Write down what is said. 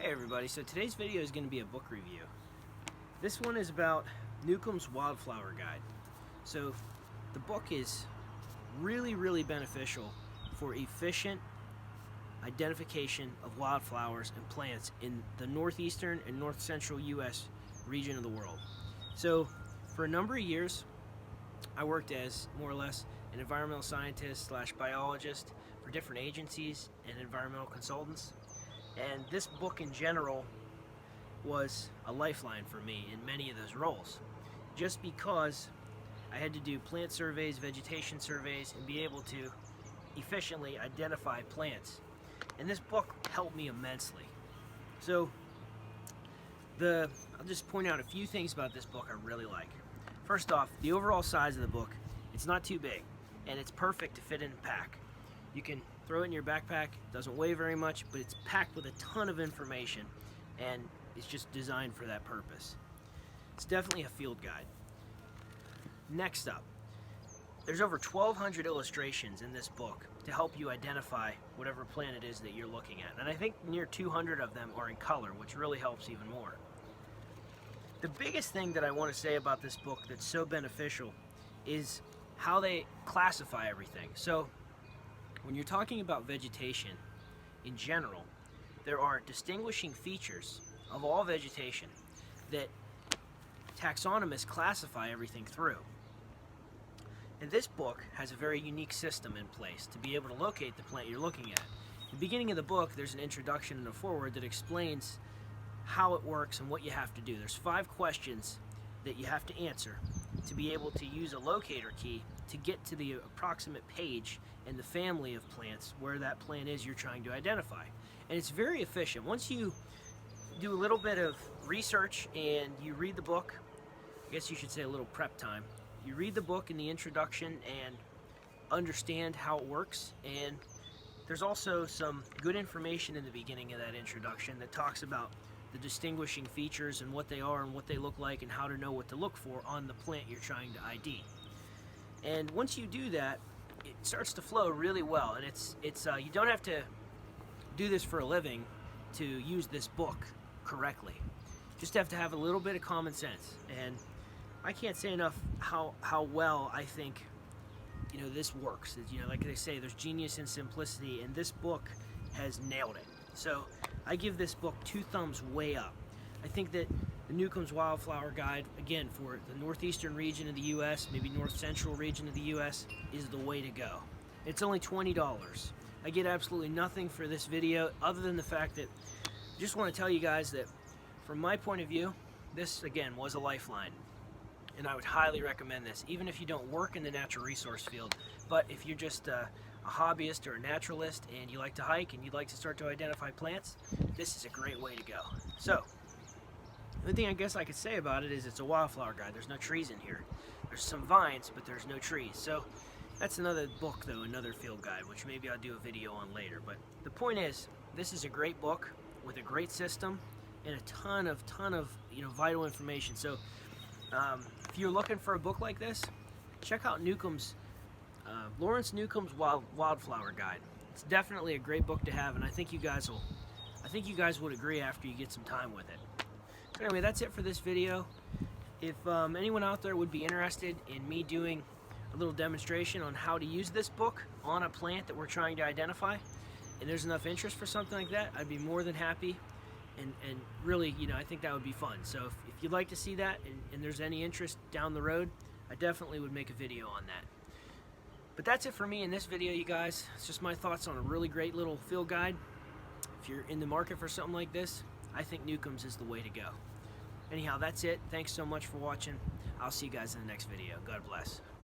Hey everybody, so today's video is going to be a book review. This one is about Newcomb's Wildflower Guide. So the book is really beneficial for efficient identification of wildflowers and plants in the northeastern and north central U.S. region of the world. So for a number of years I worked as more or less an environmental scientist / biologist for different agencies and environmental consultants. And this book in general was a lifeline for me in many of those roles, just because I had to do plant surveys, vegetation surveys, and be able to efficiently identify plants. And this book helped me immensely. So I'll just point out a few things about this book I really like. First off, the overall size of the book, it's not too big, and it's perfect to fit in a pack. You can throw it in your backpack. It doesn't weigh very much, but it's packed with a ton of information, and it's just designed for that purpose. It's definitely a field guide. Next up, there's over 1,200 illustrations in this book to help you identify whatever plant it is that you're looking at. And I think near 200 of them are in color, which really helps even more. The biggest thing that I want to say about this book that's so beneficial is how they classify everything. So when you're talking about vegetation in general, there are distinguishing features of all vegetation that taxonomists classify everything through. And this book has a very unique system in place to be able to locate the plant you're looking at. At the beginning of the book, there's an introduction and a foreword that explains how it works and what you have to do. There's 5 questions that you have to answer to be able to use a locator key to get to the approximate page and the family of plants where that plant is you're trying to identify. And it's very efficient. Once you do a little bit of research and you read the book, I guess you should say a little prep time, you read the book in the introduction and understand how it works. And there's also some good information in the beginning of that introduction that talks about the distinguishing features and what they are and what they look like and how to know what to look for on the plant you're trying to ID. And once you do that, it starts to flow really well. And it's you don't have to do this for a living to use this book correctly. You just have to have a little bit of common sense. And I can't say enough how well I think this works. Like they say, there's genius in simplicity, and this book has nailed it. So I give this book 2 thumbs way up. I think that the Newcomb's Wildflower Guide, again, for the northeastern region of the U.S., maybe north central region of the U.S., is the way to go. It's only $20. I get absolutely nothing for this video other than the fact that I just want to tell you guys that from my point of view, this, again, was a lifeline. And I would highly recommend this, even if you don't work in the natural resource field. But if you're just a hobbyist or a naturalist and you like to hike and you'd like to start to identify plants, this is a great way to go. So, the thing I guess I could say about it is it's a wildflower guide. There's no trees in here. There's some vines, but there's no trees. So that's another book, though, another field guide, which maybe I'll do a video on later. But the point is, this is a great book with a great system and a ton of vital information. So if you're looking for a book like this, check out Lawrence Newcomb's Wildflower Guide. It's definitely a great book to have, and I think you guys would agree after you get some time with it. So anyway, that's it for this video. If anyone out there would be interested in me doing a little demonstration on how to use this book on a plant that we're trying to identify, and there's enough interest for something like that, I'd be more than happy. And really, I think that would be fun. So if you'd like to see that and there's any interest down the road, I definitely would make a video on that. But that's it for me in this video, you guys. It's just my thoughts on a really great little field guide. If you're in the market for something like this, I think Newcomb's is the way to go. Anyhow, that's it. Thanks so much for watching. I'll see you guys in the next video. God bless.